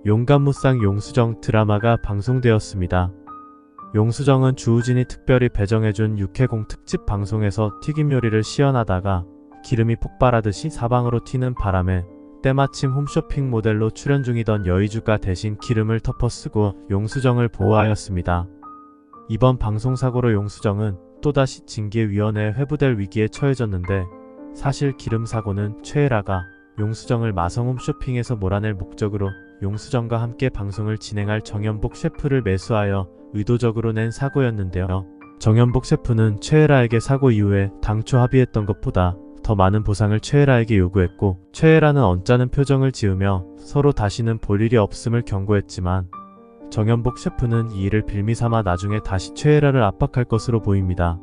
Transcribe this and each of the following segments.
용감무쌍 용수정 드라마가 방송되었습니다. 용수정은 주우진이 특별히 배정해준 육해공 특집 방송에서 튀김 요리를 시연하다가 기름이 폭발하듯이 사방으로 튀는 바람에 때마침 홈쇼핑 모델로 출연 중이던 여의주가 대신 기름을 덮어쓰고 용수정을 보호하였습니다. 이번 방송사고로 용수정은 또다시 징계위원회에 회부될 위기에 처해졌는데, 사실 기름 사고는 최애라가 용수정을 마성 홈쇼핑에서 몰아낼 목적으로 용수정과 함께 방송을 진행할 정연복 셰프를 매수하여 의도적으로 낸 사고였는데요. 정연복 셰프는 최애라에게 사고 이후에 당초 합의했던 것보다 더 많은 보상을 최애라에게 요구했고, 최애라는 언짢은 표정을 지으며 서로 다시는 볼 일이 없음을 경고했지만, 정연복 셰프는 이 일을 빌미삼아 나중에 다시 최애라를 압박할 것으로 보입니다.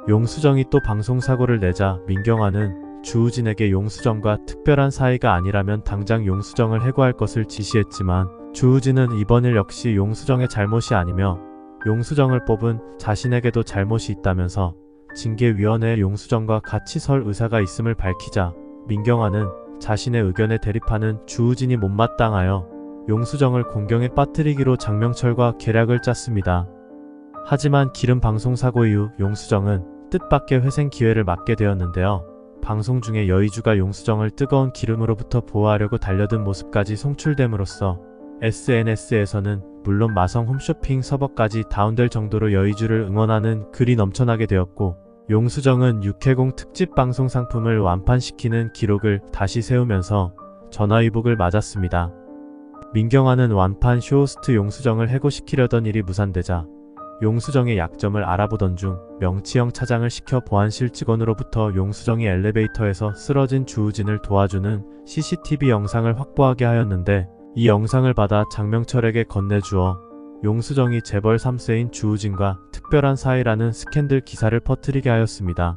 용수정이 또 방송사고를 내자 민경화는 주우진에게 용수정과 특별한 사이가 아니라면 당장 용수정을 해고할 것을 지시했지만, 주우진은 이번 일 역시 용수정의 잘못이 아니며 용수정을 뽑은 자신에게도 잘못이 있다면서 징계위원회에 용수정과 같이 설 의사가 있음을 밝히자, 민경화는 자신의 의견에 대립하는 주우진이 못마땅하여 용수정을 공경에 빠뜨리기로 장명철과 계략을 짰습니다. 하지만 기름 방송 사고 이후 용수정은 뜻밖의 회생 기회를 맞게 되었는데요. 방송 중에 여의주가 용수정을 뜨거운 기름으로부터 보호하려고 달려든 모습까지 송출됨으로써 SNS에서는 물론 마성 홈쇼핑 서버까지 다운될 정도로 여의주를 응원하는 글이 넘쳐나게 되었고, 용수정은 육해공 특집 방송 상품을 완판시키는 기록을 다시 세우면서 전화위복을 맞았습니다. 민경화는 완판 쇼호스트 용수정을 해고시키려던 일이 무산되자 용수정의 약점을 알아보던 중 명치형 차장을 시켜 보안실 직원으로부터 용수정이 엘리베이터에서 쓰러진 주우진을 도와주는 CCTV 영상을 확보하게 하였는데, 이 영상을 받아 장명철에게 건네주어 용수정이 재벌 3세인 주우진과 특별한 사이라는 스캔들 기사를 퍼뜨리게 하였습니다.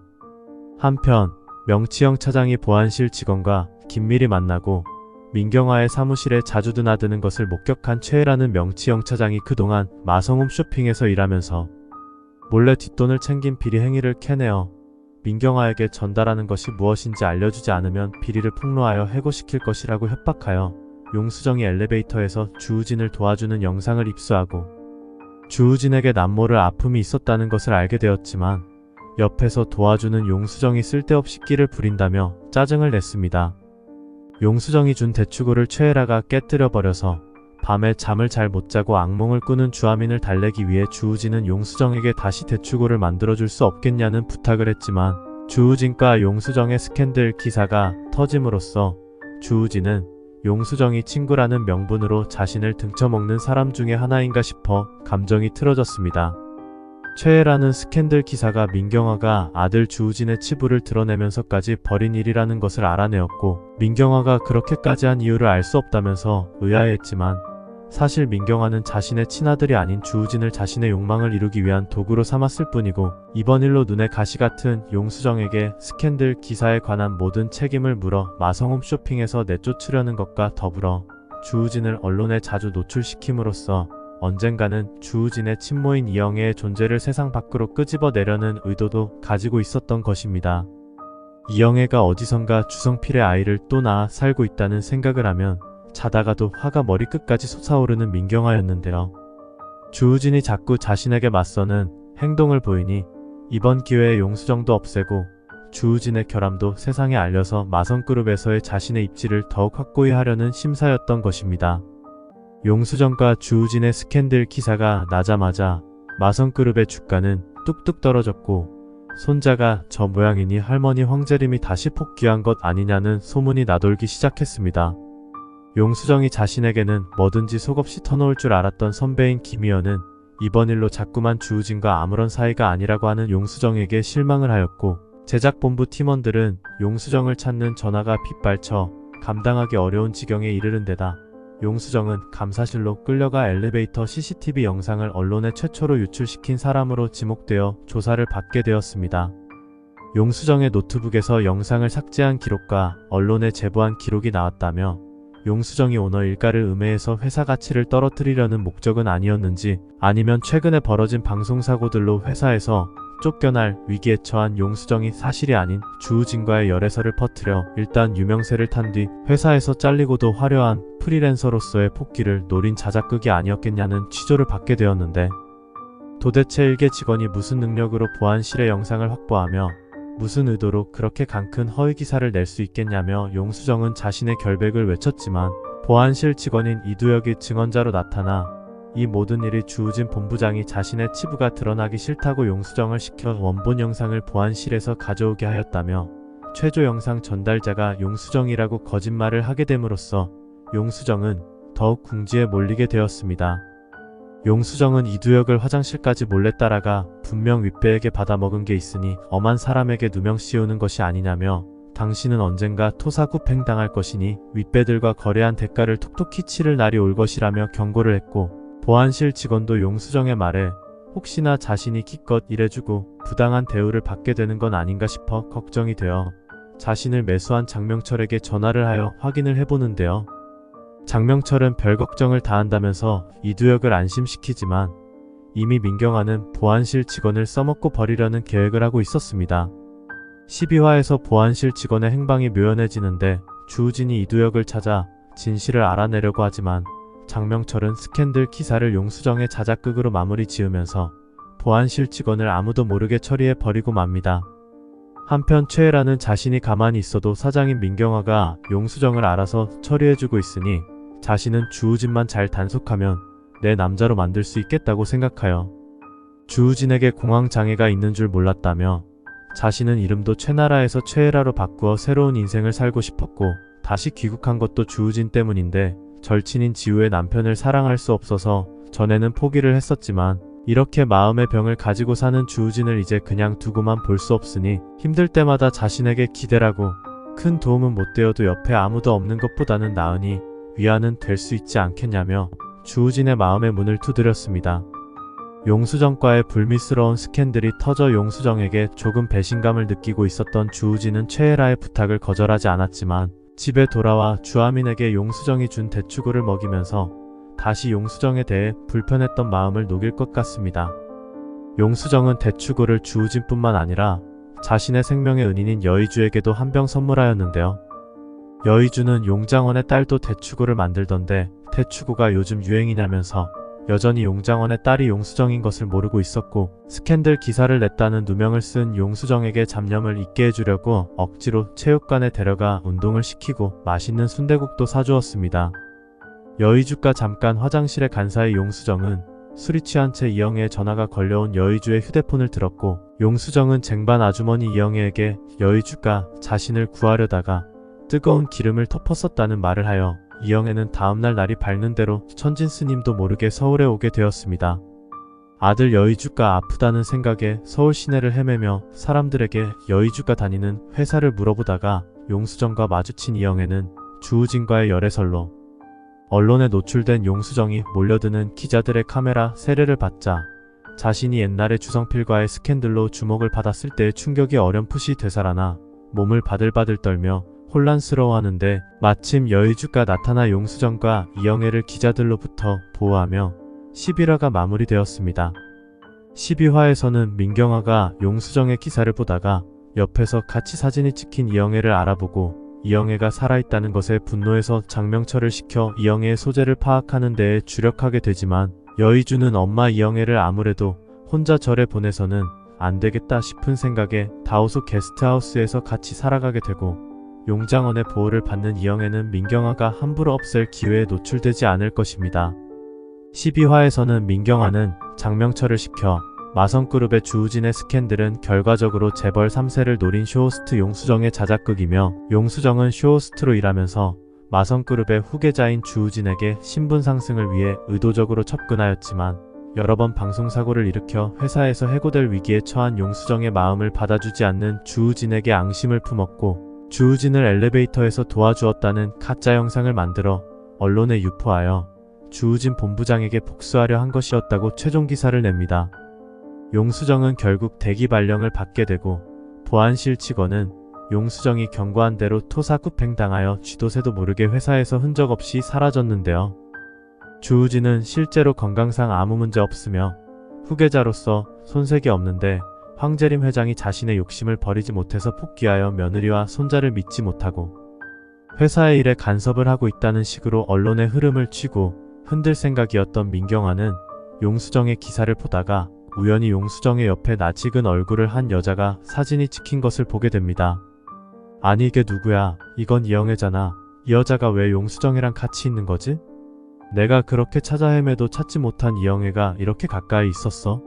한편 명치형 차장이 보안실 직원과 긴밀히 만나고 민경화의 사무실에 자주 드나드는 것을 목격한 최애라는 명치형 차장이 그동안 마성 홈쇼핑에서 일하면서 몰래 뒷돈을 챙긴 비리 행위를 캐내어 민경화에게 전달하는 것이 무엇인지 알려주지 않으면 비리를 폭로하여 해고시킬 것이라고 협박하여 용수정이 엘리베이터에서 주우진을 도와주는 영상을 입수하고, 주우진에게 남모를 아픔이 있었다는 것을 알게 되었지만 옆에서 도와주는 용수정이 쓸데없이 끼를 부린다며 짜증을 냈습니다. 용수정이 준 대추구를 최애라가 깨뜨려버려서 밤에 잠을 잘 못 자고 악몽을 꾸는 주하민을 달래기 위해 주우진은 용수정에게 다시 대추구를 만들어줄 수 없겠냐는 부탁을 했지만, 주우진과 용수정의 스캔들 기사가 터짐으로써 주우진은 용수정이 친구라는 명분으로 자신을 등쳐먹는 사람 중에 하나인가 싶어 감정이 틀어졌습니다. 최애라는 스캔들 기사가 민경화가 아들 주우진의 치부를 드러내면서까지 벌인 일이라는 것을 알아내었고, 민경화가 그렇게까지 한 이유를 알 수 없다면서 의아해했지만, 사실 민경화는 자신의 친아들이 아닌 주우진을 자신의 욕망을 이루기 위한 도구로 삼았을 뿐이고, 이번 일로 눈에 가시 같은 용수정에게 스캔들 기사에 관한 모든 책임을 물어 마성 홈쇼핑에서 내쫓으려는 것과 더불어 주우진을 언론에 자주 노출시킴으로써 언젠가는 주우진의 친모인 이영애의 존재를 세상 밖으로 끄집어내려는 의도도 가지고 있었던 것입니다. 이영애가 어디선가 주성필의 아이를 또 낳아 살고 있다는 생각을 하면 자다가도 화가 머리끝까지 솟아오르는 민경화였는데요. 주우진이 자꾸 자신에게 맞서는 행동을 보이니 이번 기회에 용수정도 없애고 주우진의 결함도 세상에 알려서 마성그룹에서의 자신의 입지를 더욱 확고히 하려는 심사였던 것입니다. 용수정과 주우진의 스캔들 기사가 나자마자 마성그룹의 주가는 뚝뚝 떨어졌고, 손자가 저 모양이니 할머니 황재림이 다시 폭귀한 것 아니냐는 소문이 나돌기 시작했습니다. 용수정이 자신에게는 뭐든지 속없이 터놓을 줄 알았던 선배인 김희연은 이번 일로 자꾸만 주우진과 아무런 사이가 아니라고 하는 용수정에게 실망을 하였고, 제작본부 팀원들은 용수정을 찾는 전화가 빗발쳐 감당하기 어려운 지경에 이르는 데다 용수정은 감사실로 끌려가 엘리베이터 CCTV 영상을 언론에 최초로 유출시킨 사람으로 지목되어 조사를 받게 되었습니다. 용수정의 노트북에서 영상을 삭제한 기록과 언론에 제보한 기록이 나왔다며, 용수정이 오너 일가를 음해해서 회사 가치를 떨어뜨리려는 목적은 아니었는지, 아니면 최근에 벌어진 방송사고들로 회사에서 쫓겨날 위기에 처한 용수정이 사실이 아닌 주우진과의 열애설을 퍼뜨려 일단 유명세를 탄 뒤 회사에서 잘리고도 화려한 프리랜서로서의 폭기를 노린 자작극이 아니었겠냐는 취조를 받게 되었는데, 도대체 일개 직원이 무슨 능력으로 보안실의 영상을 확보하며 무슨 의도로 그렇게 강큰 허위 기사를 낼 수 있겠냐며 용수정은 자신의 결백을 외쳤지만, 보안실 직원인 이두혁이 증언자로 나타나 이 모든 일이 주우진 본부장이 자신의 치부가 드러나기 싫다고 용수정을 시켜 원본 영상을 보안실에서 가져오게 하였다며, 최조 영상 전달자가 용수정이라고 거짓말을 하게 됨으로써 용수정은 더욱 궁지에 몰리게 되었습니다. 용수정은 이두혁을 화장실까지 몰래 따라가 분명 윗배에게 받아먹은 게 있으니 엄한 사람에게 누명 씌우는 것이 아니냐며, 당신은 언젠가 토사구팽당할 것이니 윗배들과 거래한 대가를 톡톡히 치를 날이 올 것이라며 경고를 했고, 보안실 직원도 용수정의 말에 혹시나 자신이 기껏 일해주고 부당한 대우를 받게 되는 건 아닌가 싶어 걱정이 되어 자신을 매수한 장명철에게 전화를 하여 확인을 해보는데요. 장명철은 별 걱정을 다 한다면서 이두혁을 안심시키지만, 이미 민경아는 보안실 직원을 써먹고 버리려는 계획을 하고 있었습니다. 12화에서 보안실 직원의 행방이 묘연해지는데, 주우진이 이두혁을 찾아 진실을 알아내려고 하지만 장명철은 스캔들 기사를 용수정의 자작극으로 마무리 지으면서 보안실 직원을 아무도 모르게 처리해 버리고 맙니다. 한편 최애라는 자신이 가만히 있어도 사장인 민경아가 용수정을 알아서 처리해주고 있으니 자신은 주우진만 잘 단속하면 내 남자로 만들 수 있겠다고 생각하여 주우진에게 공황장애가 있는 줄 몰랐다며, 자신은 이름도 최나라에서 최애라로 바꾸어 새로운 인생을 살고 싶었고, 다시 귀국한 것도 주우진 때문인데 절친인 지우의 남편을 사랑할 수 없어서 전에는 포기를 했었지만, 이렇게 마음의 병을 가지고 사는 주우진을 이제 그냥 두고만 볼 수 없으니 힘들 때마다 자신에게 기대라고, 큰 도움은 못 되어도 옆에 아무도 없는 것보다는 나으니 위안은 될 수 있지 않겠냐며 주우진의 마음의 문을 두드렸습니다. 용수정과의 불미스러운 스캔들이 터져 용수정에게 조금 배신감을 느끼고 있었던 주우진은 최애라의 부탁을 거절하지 않았지만, 집에 돌아와 주아민에게 용수정이 준 대추구를 먹이면서 다시 용수정에 대해 불편했던 마음을 녹일 것 같습니다. 용수정은 대추구를 주우진뿐만 아니라 자신의 생명의 은인인 여의주에게도 한 병 선물하였는데요. 여의주는 용장원의 딸도 대추구를 만들던데 대추구가 요즘 유행이냐면서 여전히 용장원의 딸이 용수정인 것을 모르고 있었고, 스캔들 기사를 냈다는 누명을 쓴 용수정에게 잡념을 잊게 해주려고 억지로 체육관에 데려가 운동을 시키고 맛있는 순댓국도 사주었습니다. 여의주가 잠깐 화장실에 간 사이 용수정은 술이 취한 채 이영애의 전화가 걸려온 여의주의 휴대폰을 들었고, 용수정은 쟁반 아주머니 이영애에게 여의주가 자신을 구하려다가 뜨거운 기름을 터펐었다는 말을 하여 이영애는 다음날 날이 밝는 대로 천진 스님도 모르게 서울에 오게 되었습니다. 아들 여의주가 아프다는 생각에 서울 시내를 헤매며 사람들에게 여의주가 다니는 회사를 물어보다가 용수정과 마주친 이영애는 주우진과의 열애설로 언론에 노출된 용수정이 몰려드는 기자들의 카메라 세례를 받자 자신이 옛날의 주성필과의 스캔들로 주목을 받았을 때의 충격이 어렴풋이 되살아나 몸을 바들바들 떨며 혼란스러워하는데, 마침 여의주가 나타나 용수정과 이영애를 기자들로부터 보호하며 11화가 마무리되었습니다. 12화에서는 민경아가 용수정의 기사를 보다가 옆에서 같이 사진이 찍힌 이영애를 알아보고 이영애가 살아있다는 것에 분노해서 장명철을 시켜 이영애의 소재를 파악하는 데에 주력하게 되지만, 여의주는 엄마 이영애를 아무래도 혼자 절에 보내서는 안 되겠다 싶은 생각에 다호소 게스트하우스에서 같이 살아가게 되고, 용장원의 보호를 받는 이영애는 민경아가 함부로 없앨 기회에 노출되지 않을 것입니다. 12화에서는 민경아는 장명철을 시켜 마성그룹의 주우진의 스캔들은 결과적으로 재벌 3세를 노린 쇼호스트 용수정의 자작극이며, 용수정은 쇼호스트로 일하면서 마성그룹의 후계자인 주우진에게 신분 상승을 위해 의도적으로 접근하였지만 여러 번 방송사고를 일으켜 회사에서 해고될 위기에 처한 용수정의 마음을 받아주지 않는 주우진에게 앙심을 품었고, 주우진을 엘리베이터에서 도와주었다는 가짜 영상을 만들어 언론에 유포하여 주우진 본부장에게 복수하려 한 것이었다고 최종 기사를 냅니다. 용수정은 결국 대기 발령을 받게 되고, 보안실 직원은 용수정이 경고한 대로 토사구팽당하여 쥐도 새도 모르게 회사에서 흔적 없이 사라졌는데요. 주우진은 실제로 건강상 아무 문제 없으며 후계자로서 손색이 없는데, 황재림 회장이 자신의 욕심을 버리지 못해서 폭기하여 며느리와 손자를 믿지 못하고 회사의 일에 간섭을 하고 있다는 식으로 언론의 흐름을 쥐고 흔들 생각이었던 민경화는 용수정의 기사를 보다가 우연히 용수정의 옆에 낯익은 얼굴을 한 여자가 사진이 찍힌 것을 보게 됩니다. 아니 이게 누구야? 이건 이영애잖아. 이 여자가 왜 용수정이랑 같이 있는 거지? 내가 그렇게 찾아 헤매도 찾지 못한 이영애가 이렇게 가까이 있었어?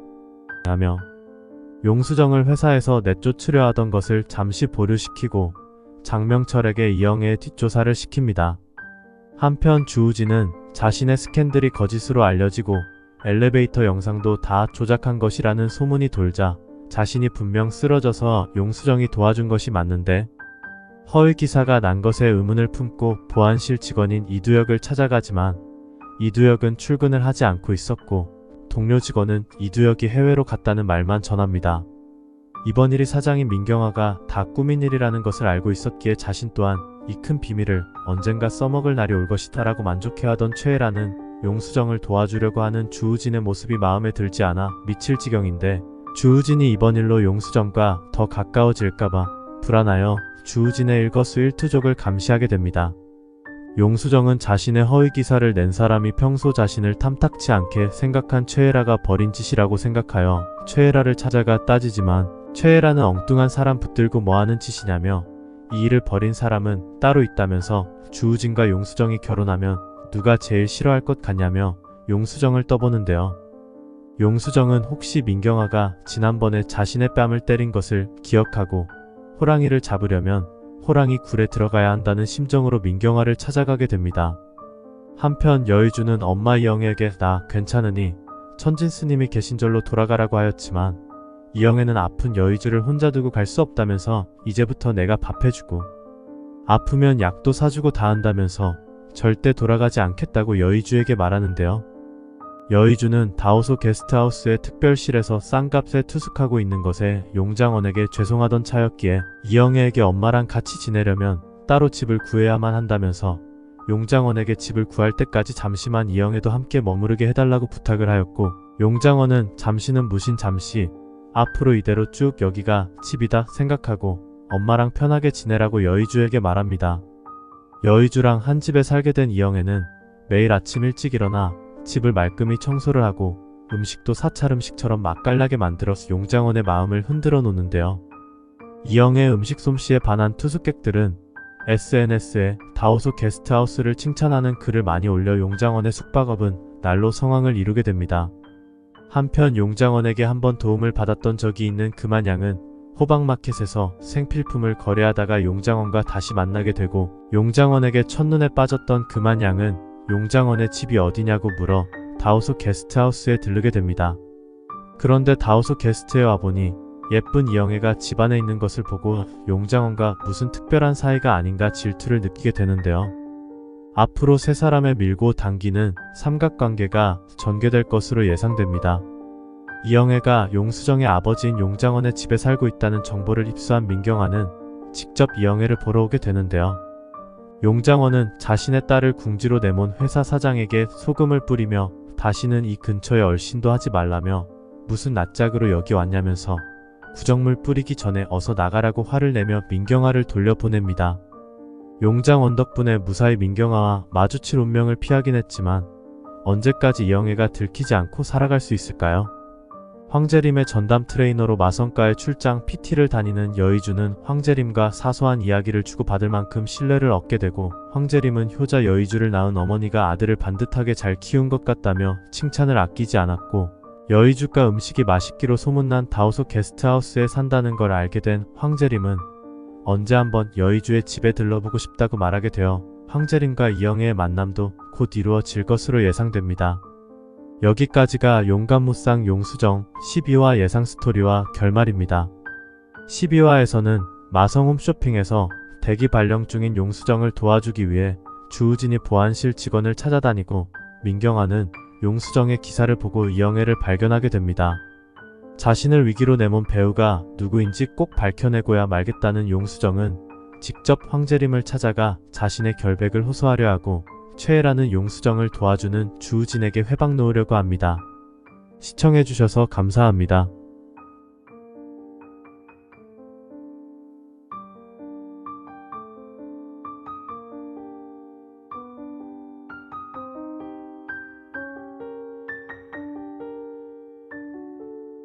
라며 용수정을 회사에서 내쫓으려 하던 것을 잠시 보류시키고 장명철에게 이영애의 뒷조사를 시킵니다. 한편 주우진은 자신의 스캔들이 거짓으로 알려지고 엘리베이터 영상도 다 조작한 것이라는 소문이 돌자 자신이 분명 쓰러져서 용수정이 도와준 것이 맞는데 허위 기사가 난 것에 의문을 품고 보안실 직원인 이두혁을 찾아가지만 이두혁은 출근을 하지 않고 있었고 동료 직원은 이두혁이 해외로 갔다는 말만 전합니다. 이번 일이 사장인 민경화가 다 꾸민 일이라는 것을 알고 있었기에 자신 또한 이 큰 비밀을 언젠가 써먹을 날이 올 것이다 라고 만족해하던 최애라는 용수정을 도와주려고 하는 주우진의 모습이 마음에 들지 않아 미칠 지경인데 주우진이 이번 일로 용수정과 더 가까워질까봐 불안하여 주우진의 일거수일투족을 감시하게 됩니다. 용수정은 자신의 허위 기사를 낸 사람이 평소 자신을 탐탁치 않게 생각한 최애라가 벌인 짓이라고 생각하여 최애라를 찾아가 따지지만 최애라는 엉뚱한 사람 붙들고 뭐하는 짓이냐며 이 일을 벌인 사람은 따로 있다면서 주우진과 용수정이 결혼하면 누가 제일 싫어할 것 같냐며 용수정을 떠보는데요. 용수정은 혹시 민경화가 지난번에 자신의 뺨을 때린 것을 기억하고 호랑이를 잡으려면 호랑이 굴에 들어가야 한다는 심정으로 민경화를 찾아가게 됩니다. 한편 여의주는 엄마 이영애에게 나 괜찮으니 천진 스님이 계신 절로 돌아가라고 하였지만 이영애는 아픈 여의주를 혼자 두고 갈 수 없다면서 이제부터 내가 밥 해주고 아프면 약도 사주고 다 한다면서 절대 돌아가지 않겠다고 여의주에게 말하는데요. 여의주는 다오소 게스트하우스의 특별실에서 싼값에 투숙하고 있는 것에 용장원에게 죄송하던 차였기에 이영애에게 엄마랑 같이 지내려면 따로 집을 구해야만 한다면서 용장원에게 집을 구할 때까지 잠시만 이영애도 함께 머무르게 해달라고 부탁을 하였고 용장원은 잠시는 무신 잠시 앞으로 이대로 쭉 여기가 집이다 생각하고 엄마랑 편하게 지내라고 여의주에게 말합니다. 여의주랑 한 집에 살게 된 이영애는 매일 아침 일찍 일어나 집을 말끔히 청소를 하고 음식도 사찰 음식처럼 맛깔나게 만들어서 용장원의 마음을 흔들어 놓는데요. 이영애의 음식 솜씨에 반한 투숙객들은 SNS에 다오소 게스트하우스를 칭찬하는 글을 많이 올려 용장원의 숙박업은 날로 성황을 이루게 됩니다. 한편 용장원에게 한번 도움을 받았던 적이 있는 금한양은 호박마켓에서 생필품을 거래하다가 용장원과 다시 만나게 되고 용장원에게 첫눈에 빠졌던 금한양은 용장원의 집이 어디냐고 물어 다오소 게스트하우스에 들르게 됩니다. 그런데 다오소 게스트에 와보니 예쁜 이영애가 집 안에 있는 것을 보고 용장원과 무슨 특별한 사이가 아닌가 질투를 느끼게 되는데요. 앞으로 세 사람의 밀고 당기는 삼각관계가 전개될 것으로 예상됩니다. 이영애가 용수정의 아버지인 용장원의 집에 살고 있다는 정보를 입수한 민경화는 직접 이영애를 보러 오게 되는데요. 용장원은 자신의 딸을 궁지로 내몬 회사 사장에게 소금을 뿌리며 다시는 이 근처에 얼씬도 하지 말라며 무슨 낯짝으로 여기 왔냐면서 구정물 뿌리기 전에 어서 나가라고 화를 내며 민경화를 돌려보냅니다. 용장원 덕분에 무사히 민경화와 마주칠 운명을 피하긴 했지만 언제까지 이영애가 들키지 않고 살아갈 수 있을까요? 황재림의 전담 트레이너로 마성가에 출장 PT를 다니는 여의주는 황재림과 사소한 이야기를 주고받을 만큼 신뢰를 얻게 되고 황재림은 효자 여의주를 낳은 어머니가 아들을 반듯하게 잘 키운 것 같다며 칭찬을 아끼지 않았고 여의주가 음식이 맛있기로 소문난 다오소 게스트하우스에 산다는 걸 알게 된 황재림은 언제 한번 여의주의 집에 들러보고 싶다고 말하게 되어 황재림과 이영애의 만남도 곧 이루어질 것으로 예상됩니다. 여기까지가 용감무쌍 용수정 12화 예상 스토리와 결말입니다. 12화에서는 마성 홈쇼핑에서 대기 발령 중인 용수정을 도와주기 위해 주우진이 보안실 직원을 찾아다니고 민경화는 용수정의 기사를 보고 이영애를 발견하게 됩니다. 자신을 위기로 내몬 배우가 누구인지 꼭 밝혀내고야 말겠다는 용수정은 직접 황재림을 찾아가 자신의 결백을 호소하려 하고 최애라는 용수정을 도와주는 주우진에게 회방 놓으려고 합니다. 시청해주셔서 감사합니다.